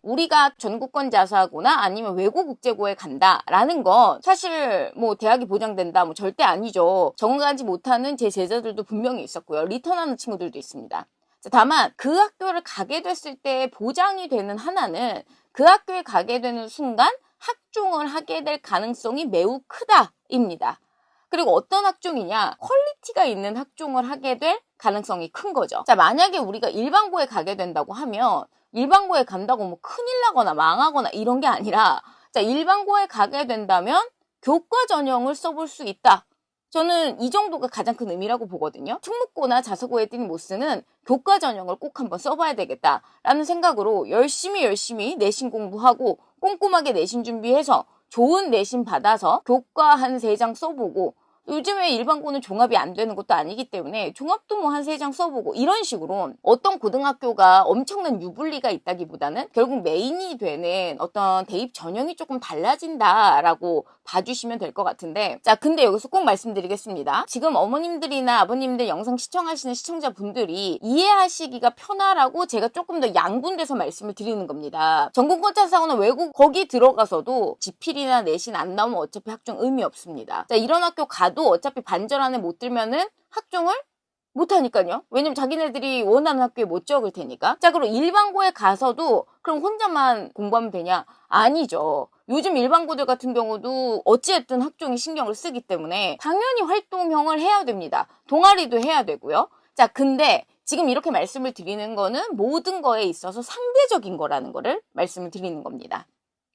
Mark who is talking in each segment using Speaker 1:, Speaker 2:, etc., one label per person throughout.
Speaker 1: 우리가 전국권 자사고나 아니면 외고 국제고에 간다라는 건 사실 뭐 대학이 보장된다 뭐 절대 아니죠. 적응하지 못하는 제 제자들도 분명히 있었고요. 리턴하는 친구들도 있습니다. 다만 그 학교를 가게 됐을 때 보장이 되는 하나는 그 학교에 가게 되는 순간 학종을 하게 될 가능성이 매우 크다입니다. 그리고 어떤 학종이냐? 퀄리티가 있는 학종을 하게 될 가능성이 큰 거죠. 자, 만약에 우리가 일반고에 가게 된다고 하면 일반고에 간다고 뭐 큰일 나거나 망하거나 이런 게 아니라 자, 일반고에 가게 된다면 교과 전형을 써볼 수 있다. 저는 이 정도가 가장 큰 의미라고 보거든요. 특목고나 자사고 애들이 못 쓰는 교과 전형을 꼭 한번 써봐야 되겠다라는 생각으로 열심히 내신 공부하고 꼼꼼하게 내신 준비해서 좋은 내신 받아서 교과 한 3장 써보고 요즘에 일반고는 종합이 안 되는 것도 아니기 때문에 종합도 뭐 한 3장 써보고 이런 식으로 어떤 고등학교가 엄청난 유불리가 있다기보다는 결국 메인이 되는 어떤 대입 전형이 조금 달라진다라고 봐주시면 될 것 같은데 자 근데 여기서 꼭 말씀드리겠습니다. 지금 어머님들이나 아버님들 영상 시청하시는 시청자분들이 이해하시기가 편하라고 제가 조금 더 양분돼서 말씀을 드리는 겁니다. 전국권 자사고나 외국 거기 들어가서도 지필이나 내신 안 나오면 어차피 학종 의미 없습니다. 자 이런 학교 가도 어차피 반절 안에 못 들면은 학종을 못하니까요. 왜냐면 자기네들이 원하는 학교에 못 적을 테니까. 자 그럼 일반고에 가서도 그럼 혼자만 공부하면 되냐? 아니죠. 요즘 일반고들 같은 경우도 어찌됐든 학종에 신경을 쓰기 때문에 당연히 활동형을 해야 됩니다. 동아리도 해야 되고요. 자 근데 지금 이렇게 말씀을 드리는 거는 모든 거에 있어서 상대적인 거라는 거를 말씀을 드리는 겁니다.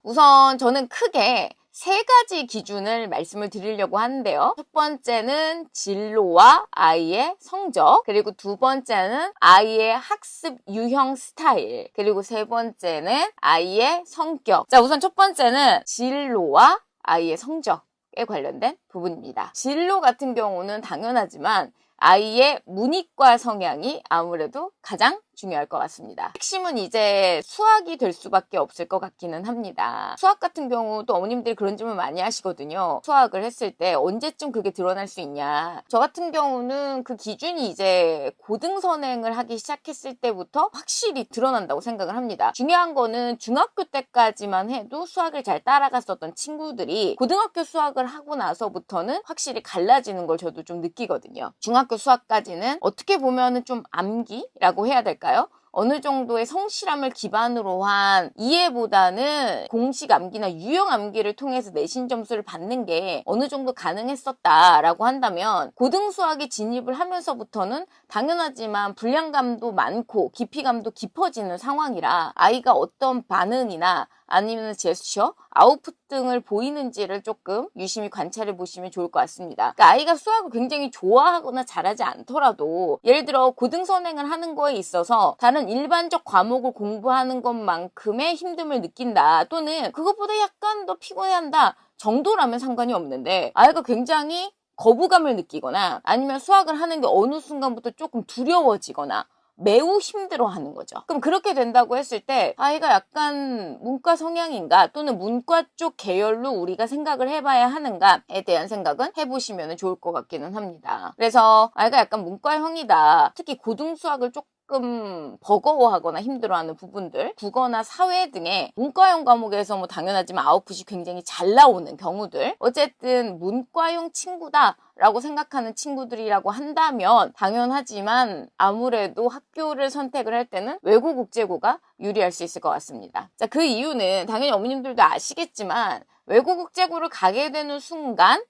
Speaker 1: 우선 저는 크게 3가지 기준을 말씀을 드리려고 하는데요. 첫 번째는 진로와 아이의 성적, 그리고 2번째는 아이의 학습 유형 스타일, 그리고 3번째는 아이의 성격. 자, 우선 첫 번째는 진로와 아이의 성적에 관련된 부분입니다. 진로 같은 경우는 당연하지만 아이의 문이과 성향이 아무래도 가장 중요할 것 같습니다. 핵심은 이제 수학이 될 수밖에 없을 것 같기는 합니다. 수학 같은 경우 또 어머님들이 그런 질문 많이 하시거든요. 수학을 했을 때 언제쯤 그게 드러날 수 있냐. 저 같은 경우는 그 기준이 이제 고등선행을 하기 시작했을 때부터 확실히 드러난다고 생각을 합니다. 중요한 거는 중학교 때까지만 해도 수학을 잘 따라갔었던 친구들이 고등학교 수학을 하고 나서부터는 확실히 갈라지는 걸 저도 좀 느끼거든요. 중학교 수학까지는 어떻게 보면은 좀 암기라고 해야 될까요? 어느 정도의 성실함을 기반으로 한 이해보다는 공식 암기나 유형 암기를 통해서 내신 점수를 받는 게 어느 정도 가능했었다라고 한다면 고등수학에 진입을 하면서부터는 당연하지만 불량감도 많고 깊이감도 깊어지는 상황이라 아이가 어떤 반응이나 아니면 제스처, 아웃풋 등을 보이는지를 조금 유심히 관찰해 보시면 좋을 것 같습니다. 그러니까 아이가 수학을 굉장히 좋아하거나 잘하지 않더라도 예를 들어 고등선행을 하는 거에 있어서 다른 일반적 과목을 공부하는 것만큼의 힘듦을 느낀다 또는 그것보다 약간 더 피곤해한다 정도라면 상관이 없는데 아이가 굉장히 거부감을 느끼거나 아니면 수학을 하는 게 어느 순간부터 조금 두려워지거나 매우 힘들어하는 거죠. 그럼 그렇게 된다고 했을 때 아이가 약간 문과 성향인가 또는 문과 쪽 계열로 우리가 생각을 해봐야 하는가에 대한 생각은 해보시면 좋을 것 같기는 합니다. 그래서 아이가 약간 문과형이다. 특히 고등수학을 조금 버거워하거나 힘들어하는 부분들 국어나 사회 등의 문과형 과목에서 뭐 당연하지만 아웃풋이 굉장히 잘 나오는 경우들 어쨌든 문과형 친구다 라고 생각하는 친구들이라고 한다면 당연하지만 아무래도 학교를 선택을 할 때는 외고 국제고가 유리할 수 있을 것 같습니다. 자, 그 이유는 당연히 어머님들도 아시겠지만 외고 국제고를 가게 되는 순간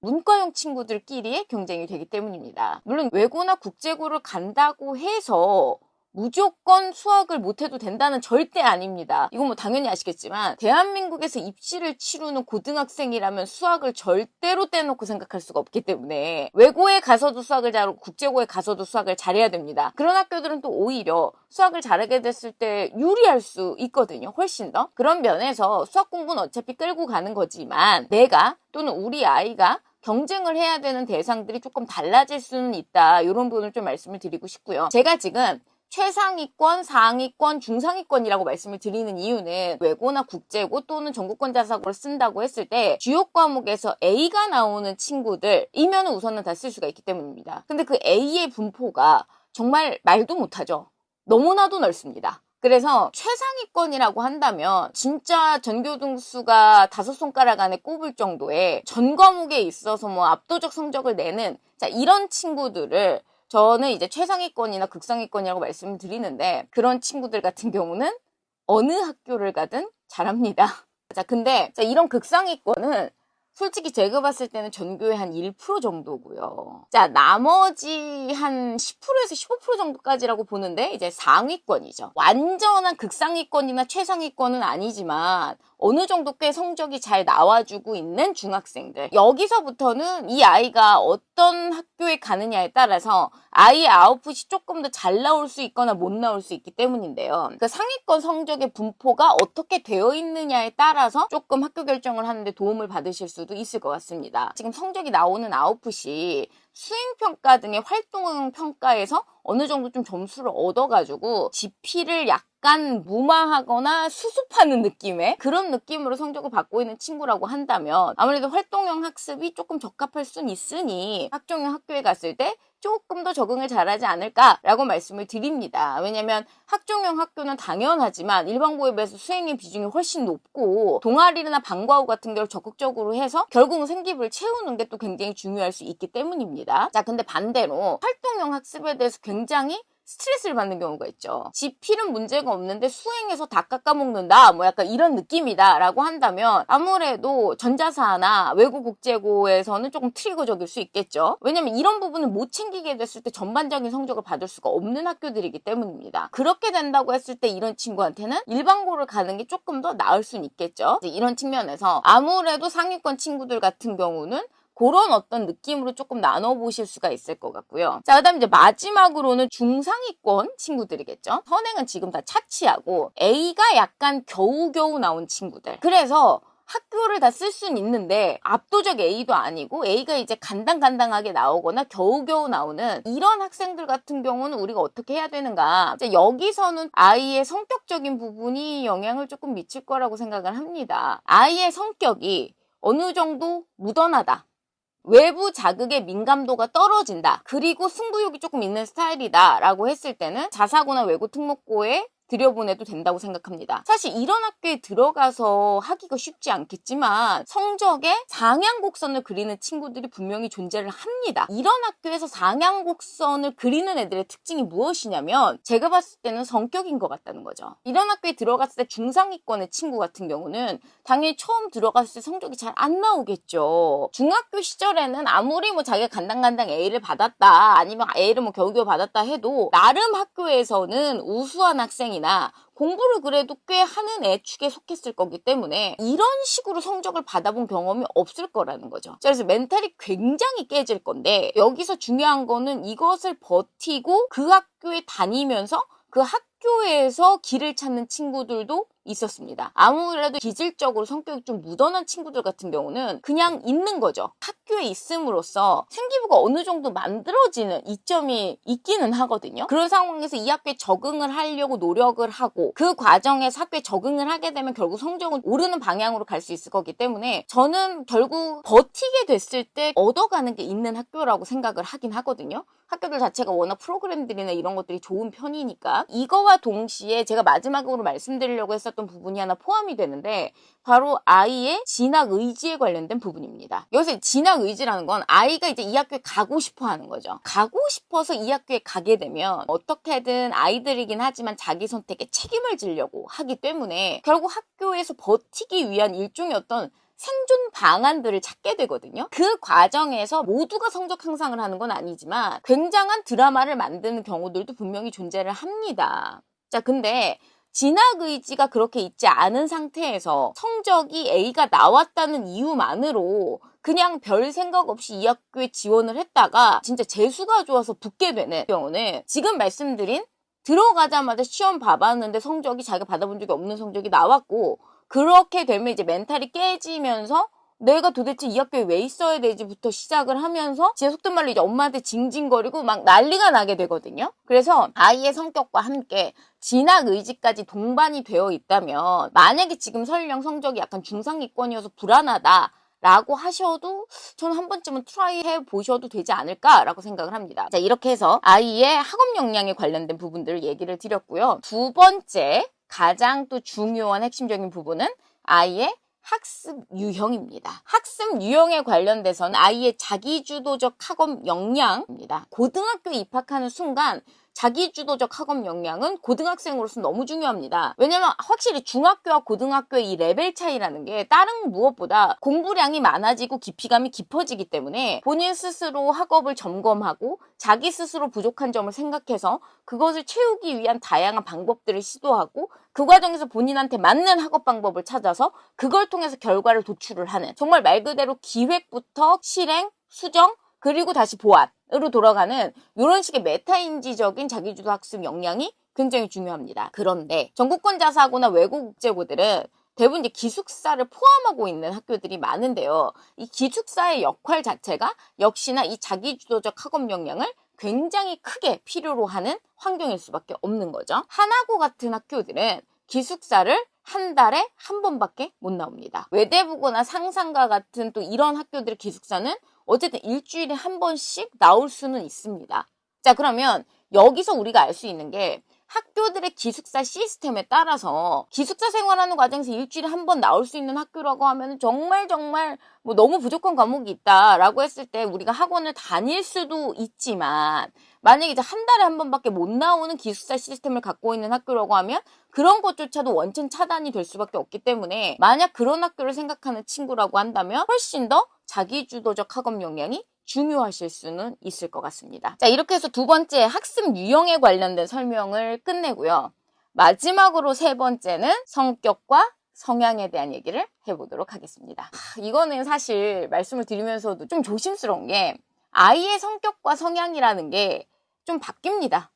Speaker 1: 문과형 친구들끼리의 경쟁이 되기 때문입니다. 물론 외고나 국제고를 간다고 해서 무조건 수학을 못해도 된다는 절대 아닙니다. 이건 뭐 당연히 아시겠지만 대한민국에서 입시를 치르는 고등학생이라면 수학을 절대로 떼놓고 생각할 수가 없기 때문에 외고에 가서도 수학을 잘하고 국제고에 가서도 수학을 잘해야 됩니다. 그런 학교들은 또 오히려 수학을 잘하게 됐을 때 유리할 수 있거든요. 훨씬 더. 그런 면에서 수학 공부는 어차피 끌고 가는 거지만 내가 또는 우리 아이가 경쟁을 해야 되는 대상들이 조금 달라질 수는 있다. 이런 부분을 좀 말씀을 드리고 싶고요. 제가 지금 최상위권, 상위권, 중상위권이라고 말씀을 드리는 이유는 외고나 국제고 또는 전국권 자사고를 쓴다고 했을 때 주요 과목에서 A가 나오는 친구들이면 우선은 다 쓸 수가 있기 때문입니다. 근데 그 A의 분포가 정말 말도 못하죠. 너무나도 넓습니다. 그래서 최상위권이라고 한다면 진짜 전교등수가 5손가락 안에 꼽을 정도의 전 과목에 있어서 뭐 압도적 성적을 내는 자 이런 친구들을 저는 이제 최상위권이나 극상위권이라고 말씀을 드리는데 그런 친구들 같은 경우는 어느 학교를 가든 잘합니다. 자 근데 자, 이런 극상위권은 솔직히 제가 봤을 때는 전교의 한 1% 정도고요. 자, 나머지 한 10%에서 15% 정도까지라고 보는데 이제 상위권이죠. 완전한 극상위권이나 최상위권은 아니지만 어느 정도 꽤 성적이 잘 나와주고 있는 중학생들. 여기서부터는 이 아이가 어떤 학교에 가느냐에 따라서 아이의 아웃풋이 조금 더 잘 나올 수 있거나 못 나올 수 있기 때문인데요. 그 상위권 성적의 분포가 어떻게 되어 있느냐에 따라서 조금 학교 결정을 하는데 도움을 받으실 수도 있을 것 같습니다. 지금 성적이 나오는 아웃풋이 수행평가 등의 활동형 평가에서 어느 정도 좀 점수를 얻어가지고 GP를 약간 무마하거나 수습하는 느낌의 그런 느낌으로 성적을 받고 있는 친구라고 한다면 아무래도 활동형 학습이 조금 적합할 순 있으니 학종형 학교에 갔을 때 조금 더 적응을 잘하지 않을까라고 말씀을 드립니다. 왜냐면 학종형 학교는 당연하지만 일반고에 비해서 수행의 비중이 훨씬 높고 동아리나 방과후 같은 걸 적극적으로 해서 결국은 생기부를 채우는 게 또 굉장히 중요할 수 있기 때문입니다. 자, 근데 반대로 활동형 학습에 대해서 굉장히 스트레스를 받는 경우가 있죠. 지필은 문제가 없는데 수행에서 다 깎아먹는다 뭐 약간 이런 느낌이다 라고 한다면 아무래도 전자사나 외국국제고에서는 조금 트리거적일 수 있겠죠. 왜냐면 이런 부분을 못 챙기게 됐을 때 전반적인 성적을 받을 수가 없는 학교들이기 때문입니다. 그렇게 된다고 했을 때 이런 친구한테는 일반고를 가는 게 조금 더 나을 수는 있겠죠. 이런 측면에서 아무래도 상위권 친구들 같은 경우는 그런 어떤 느낌으로 조금 나눠보실 수가 있을 것 같고요. 자, 그 다음 이제 마지막으로는 중상위권 친구들이겠죠. 선행은 지금 다 차치하고 A가 약간 겨우겨우 나온 친구들. 그래서 학교를 다 쓸 수는 있는데 압도적 A도 아니고 A가 이제 간당간당하게 나오거나 겨우겨우 나오는 이런 학생들 같은 경우는 우리가 어떻게 해야 되는가. 이제 여기서는 아이의 성격적인 부분이 영향을 조금 미칠 거라고 생각을 합니다. 아이의 성격이 어느 정도 무던하다. 외부 자극의 민감도가 떨어진다. 그리고 승부욕이 조금 있는 스타일이다 라고 했을 때는 자사고나 외고 특목고에 들여보내도 된다고 생각합니다. 사실 이런 학교에 들어가서 하기가 쉽지 않겠지만 성적에 상향곡선을 그리는 친구들이 분명히 존재를 합니다. 이런 학교에서 상향곡선을 그리는 애들의 특징이 무엇이냐면 제가 봤을 때는 성격인 것 같다는 거죠. 이런 학교에 들어갔을 때 중상위권의 친구 같은 경우는 당연히 처음 들어갔을 때 성적이 잘 안 나오겠죠. 중학교 시절에는 아무리 뭐 자기가 간당간당 A를 받았다 아니면 A를 뭐 겨우겨우 받았다 해도 나름 학교에서는 우수한 학생이 공부를 그래도 꽤 하는 애 축에 속했을 거기 때문에 이런 식으로 성적을 받아본 경험이 없을 거라는 거죠. 그래서 멘탈이 굉장히 깨질 건데 여기서 중요한 거는 이것을 버티고 그 학교에 다니면서 그 학교에서 길을 찾는 친구들도 있었습니다. 아무래도 기질적으로 성격이 좀 무던한 친구들 같은 경우는 그냥 있는 거죠. 학교에 있음으로써 생기부가 어느 정도 만들어지는 이점이 있기는 하거든요. 그런 상황에서 이 학교에 적응을 하려고 노력을 하고 그 과정에서 학교에 적응을 하게 되면 결국 성적은 오르는 방향으로 갈 수 있을 거기 때문에 저는 결국 버티게 됐을 때 얻어가는 게 있는 학교라고 생각을 하긴 하거든요. 학교들 자체가 워낙 프로그램들이나 이런 것들이 좋은 편이니까 이거와 동시에 제가 마지막으로 말씀드리려고 했었던 부분이 하나 포함이 되는데 바로 아이의 진학 의지에 관련된 부분입니다. 여기서 진학 의지라는 건 아이가 이제 이 학교에 가고 싶어 하는 거죠. 가고 싶어서 이 학교에 가게 되면 어떻게든 아이들이긴 하지만 자기 선택에 책임을 지려고 하기 때문에 결국 학교에서 버티기 위한 일종의 어떤 생존 방안들을 찾게 되거든요. 그 과정에서 모두가 성적 향상을 하는 건 아니지만 굉장한 드라마를 만드는 경우들도 분명히 존재를 합니다. 자, 근데 진학 의지가 그렇게 있지 않은 상태에서 성적이 A가 나왔다는 이유만으로 그냥 별 생각 없이 이 학교에 지원을 했다가 진짜 재수가 좋아서 붙게 되는 경우는 지금 말씀드린 들어가자마자 시험 봐봤는데 성적이 자기가 받아본 적이 없는 성적이 나왔고 그렇게 되면 이제 멘탈이 깨지면서 내가 도대체 이 학교에 왜 있어야 되지부터 시작을 하면서 제 속된 말로 이제 엄마한테 징징거리고 막 난리가 나게 되거든요. 그래서 아이의 성격과 함께 진학 의지까지 동반이 되어 있다면 만약에 지금 설령 성적이 약간 중상위권이어서 불안하다 라고 하셔도 저는 한 번쯤은 트라이 해보셔도 되지 않을까라고 생각을 합니다. 자, 이렇게 해서 아이의 학업 역량에 관련된 부분들을 얘기를 드렸고요. 두 번째, 가장 또 중요한 핵심적인 부분은 아이의 학습 유형입니다. 학습 유형에 관련돼서는 아이의 자기주도적 학업 역량입니다. 고등학교에 입학하는 순간 자기주도적 학업 역량은 고등학생으로서 너무 중요합니다. 왜냐면 확실히 중학교와 고등학교의 이 레벨 차이라는 게 다른 무엇보다 공부량이 많아지고 깊이감이 깊어지기 때문에 본인 스스로 학업을 점검하고 자기 스스로 부족한 점을 생각해서 그것을 채우기 위한 다양한 방법들을 시도하고 그 과정에서 본인한테 맞는 학업 방법을 찾아서 그걸 통해서 결과를 도출을 하는, 정말 말 그대로 기획부터 실행, 수정, 그리고 다시 보완으로 돌아가는 이런 식의 메타인지적인 자기주도 학습 역량이 굉장히 중요합니다. 그런데 전국권 자사고나 외고 국제고들은 대부분 이제 기숙사를 포함하고 있는 학교들이 많은데요. 이 기숙사의 역할 자체가 역시나 이 자기주도적 학업 역량을 굉장히 크게 필요로 하는 환경일 수밖에 없는 거죠. 하나고 같은 학교들은 기숙사를 한 달에 한 번밖에 못 나옵니다. 외대부고나 상상과 같은 또 이런 학교들의 기숙사는 어쨌든 일주일에 한 번씩 나올 수는 있습니다. 자, 그러면 여기서 우리가 알 수 있는 게 학교들의 기숙사 시스템에 따라서 기숙사 생활하는 과정에서 일주일에 한 번 나올 수 있는 학교라고 하면 정말 뭐 너무 부족한 과목이 있다라고 했을 때 우리가 학원을 다닐 수도 있지만, 만약에 이제 한 달에 한 번밖에 못 나오는 기숙사 시스템을 갖고 있는 학교라고 하면 그런 것조차도 원천 차단이 될 수밖에 없기 때문에, 만약 그런 학교를 생각하는 친구라고 한다면 훨씬 더 자기주도적 학업 역량이 중요하실 수는 있을 것 같습니다. 자, 이렇게 해서 두 번째 학습 유형에 관련된 설명을 끝내고요. 마지막으로 세 번째는 성격과 성향에 대한 얘기를 해보도록 하겠습니다. 이거는 사실 말씀을 드리면서도 좀 조심스러운 게, 아이의 성격과 성향이라는 게 좀 바뀝니다.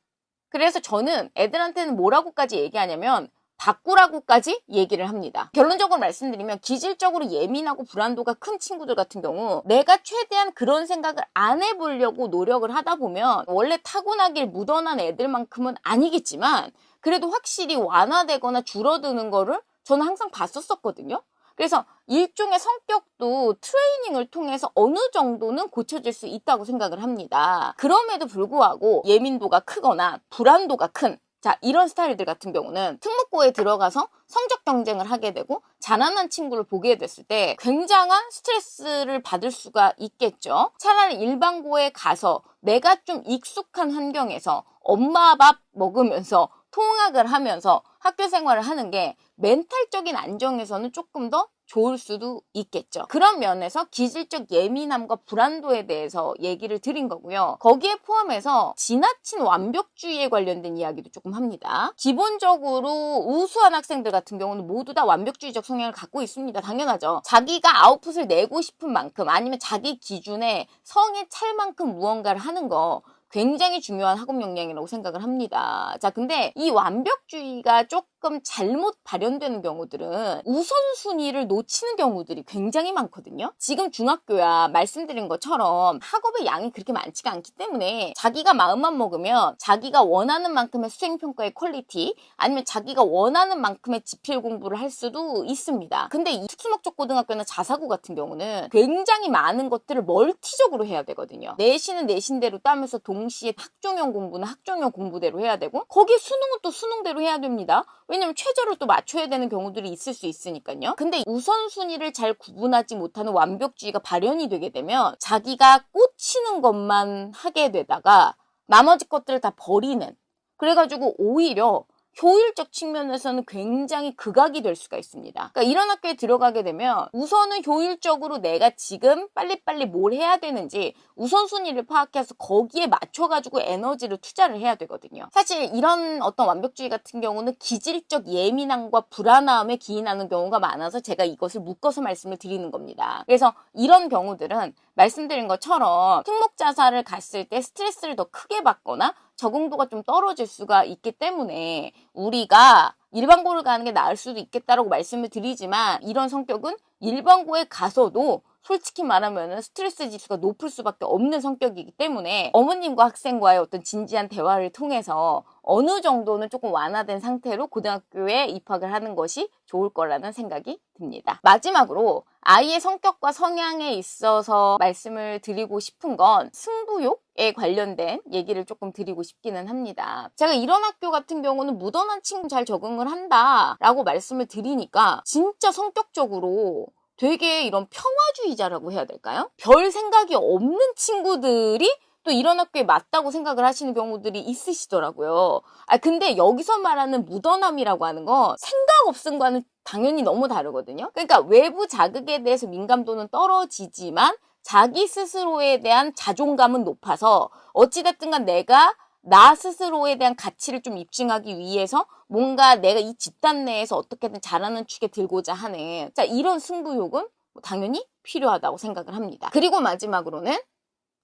Speaker 1: 그래서 저는 애들한테는 뭐라고까지 얘기하냐면 바꾸라고까지 얘기를 합니다. 결론적으로 말씀드리면 기질적으로 예민하고 불안도가 큰 친구들 같은 경우 내가 최대한 그런 생각을 안 해보려고 노력을 하다 보면 원래 타고나길 묻어난 애들만큼은 아니겠지만 그래도 확실히 완화되거나 줄어드는 거를 저는 항상 봤었거든요. 그래서 일종의 성격도 트레이닝을 통해서 어느 정도는 고쳐질 수 있다고 생각을 합니다. 그럼에도 불구하고 예민도가 크거나 불안도가 큰, 자, 이런 스타일들 같은 경우는 특목고에 들어가서 성적 경쟁을 하게 되고 자라난 친구를 보게 됐을 때 굉장한 스트레스를 받을 수가 있겠죠. 차라리 일반고에 가서 내가 좀 익숙한 환경에서 엄마 밥 먹으면서 통학을 하면서 학교 생활을 하는 게 멘탈적인 안정에서는 조금 더 좋을 수도 있겠죠. 그런 면에서 기질적 예민함과 불안도에 대해서 얘기를 드린 거고요. 거기에 포함해서 지나친 완벽주의에 관련된 이야기도 조금 합니다. 기본적으로 우수한 학생들 같은 경우는 모두 다 완벽주의적 성향을 갖고 있습니다. 당연하죠. 자기가 아웃풋을 내고 싶은 만큼 아니면 자기 기준에 성에 찰 만큼 무언가를 하는 거 굉장히 중요한 학업 역량이라고 생각을 합니다. 자, 근데 이 완벽주의가 조금 잘못 발현되는 경우들은 우선순위를 놓치는 경우들이 굉장히 많거든요. 지금 중학교야 말씀드린 것처럼 학업의 양이 그렇게 많지가 않기 때문에 자기가 마음만 먹으면 자기가 원하는 만큼의 수행평가의 퀄리티 아니면 자기가 원하는 만큼의 지필 공부를 할 수도 있습니다. 근데 이 특수목적 고등학교나 자사고 같은 경우는 굉장히 많은 것들을 멀티적으로 해야 되거든요. 내신은 내신대로 따면서 동시에 학종형 공부는 학종형 공부대로 해야 되고 거기에 수능은 또 수능대로 해야 됩니다. 왜냐면 최저를 또 맞춰야 되는 경우들이 있을 수 있으니까요. 근데 우선순위를 잘 구분하지 못하는 완벽주의가 발현이 되게 되면 자기가 꽂히는 것만 하게 되다가 나머지 것들을 다 버리는, 그래가지고 오히려 효율적 측면에서는 굉장히 극악이 될 수가 있습니다. 그러니까 이런 학교에 들어가게 되면 우선은 효율적으로 내가 지금 빨리빨리 뭘 해야 되는지 우선순위를 파악해서 거기에 맞춰가지고 에너지를 투자를 해야 되거든요. 사실 이런 어떤 완벽주의 같은 경우는 기질적 예민함과 불안함에 기인하는 경우가 많아서 제가 이것을 묶어서 말씀을 드리는 겁니다. 그래서 이런 경우들은 말씀드린 것처럼 특목자사를 갔을 때 스트레스를 더 크게 받거나 적응도가 좀 떨어질 수가 있기 때문에 우리가 일반고를 가는 게 나을 수도 있겠다라고 말씀을 드리지만 이런 성격은 일반고에 가서도 솔직히 말하면 스트레스 지수가 높을 수밖에 없는 성격이기 때문에 어머님과 학생과의 어떤 진지한 대화를 통해서 어느 정도는 조금 완화된 상태로 고등학교에 입학을 하는 것이 좋을 거라는 생각이 듭니다. 마지막으로 아이의 성격과 성향에 있어서 말씀을 드리고 싶은 건 승부욕에 관련된 얘기를 조금 드리고 싶기는 합니다. 제가 이런 학교 같은 경우는 무던한 친구 잘 적응을 한다라고 말씀을 드리니까 진짜 성격적으로 되게 이런 평화주의자라고 해야 될까요? 별 생각이 없는 친구들이 또 이런 학교에 맞다고 생각을 하시는 경우들이 있으시더라고요. 근데 여기서 말하는 무던함이라고 하는 건 생각 없음과는 당연히 너무 다르거든요. 그러니까 외부 자극에 대해서 민감도는 떨어지지만 자기 스스로에 대한 자존감은 높아서 어찌됐든 간 내가 나 스스로에 대한 가치를 좀 입증하기 위해서 뭔가 내가 이 집단 내에서 어떻게든 잘하는 축에 들고자 하는 이런 승부욕은 당연히 필요하다고 생각을 합니다. 그리고 마지막으로는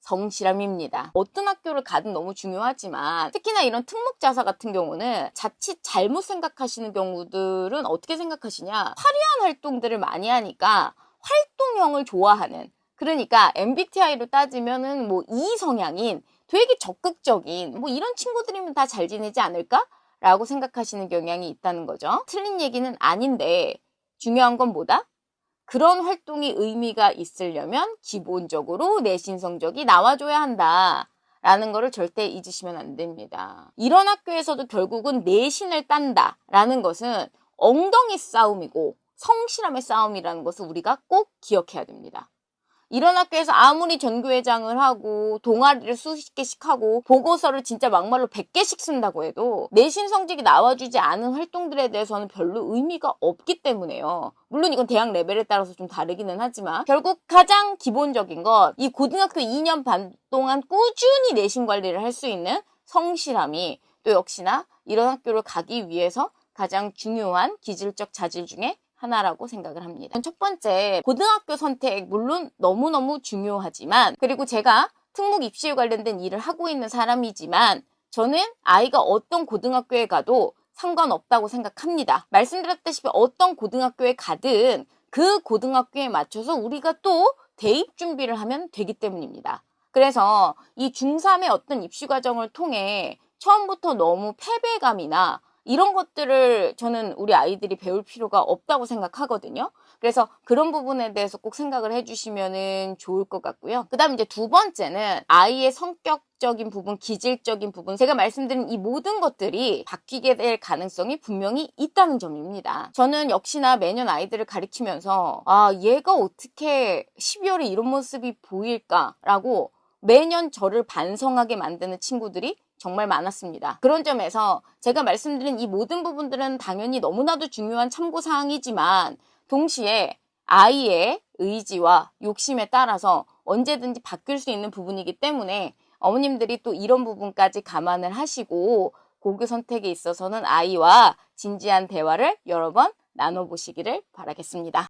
Speaker 1: 성실함입니다. 어떤 학교를 가든 너무 중요하지만 특히나 이런 특목자사 같은 경우는 자칫 잘못 생각하시는 경우들은 어떻게 생각하시냐, 화려한 활동들을 많이 하니까 활동형을 좋아하는, 그러니까 MBTI로 따지면은 뭐 E 성향인 되게 적극적인 이런 친구들이면 다 잘 지내지 않을까? 라고 생각하시는 경향이 있다는 거죠. 틀린 얘기는 아닌데 중요한 건 뭐다? 그런 활동이 의미가 있으려면 기본적으로 내신 성적이 나와줘야 한다 라는 거를 절대 잊으시면 안 됩니다. 이런 학교에서도 결국은 내신을 딴다 라는 것은 엉덩이 싸움이고 성실함의 싸움이라는 것을 우리가 꼭 기억해야 됩니다. 이런 학교에서 아무리 전교회장을 하고 동아리를 수십 개씩 하고 보고서를 진짜 막말로 100개씩 쓴다고 해도 내신 성적이 나와주지 않은 활동들에 대해서는 별로 의미가 없기 때문에요. 물론 이건 대학 레벨에 따라서 좀 다르기는 하지만 결국 가장 기본적인 건 이 고등학교 2년 반 동안 꾸준히 내신 관리를 할 수 있는 성실함이 또 역시나 이런 학교를 가기 위해서 가장 중요한 기질적 자질 중에 하나라고 생각을 합니다. 첫 번째, 고등학교 선택 물론 너무너무 중요하지만, 그리고 제가 특목 입시에 관련된 일을 하고 있는 사람이지만 저는 아이가 어떤 고등학교에 가도 상관없다고 생각합니다. 말씀드렸다시피 어떤 고등학교에 가든 그 고등학교에 맞춰서 우리가 또 대입 준비를 하면 되기 때문입니다. 그래서 이 중3의 어떤 입시 과정을 통해 처음부터 너무 패배감이나 이런 것들을 저는 우리 아이들이 배울 필요가 없다고 생각하거든요. 그래서 그런 부분에 대해서 꼭 생각을 해주시면 좋을 것 같고요. 그 다음 이제 두 번째는 아이의 성격적인 부분, 기질적인 부분, 제가 말씀드린 이 모든 것들이 바뀌게 될 가능성이 분명히 있다는 점입니다. 저는 역시나 매년 아이들을 가르치면서 얘가 어떻게 12월에 이런 모습이 보일까라고 매년 저를 반성하게 만드는 친구들이 정말 많았습니다. 그런 점에서 제가 말씀드린 이 모든 부분들은 당연히 너무나도 중요한 참고사항이지만 동시에 아이의 의지와 욕심에 따라서 언제든지 바뀔 수 있는 부분이기 때문에 어머님들이 또 이런 부분까지 감안을 하시고 고교 선택에 있어서는 아이와 진지한 대화를 여러 번 나눠보시기를 바라겠습니다.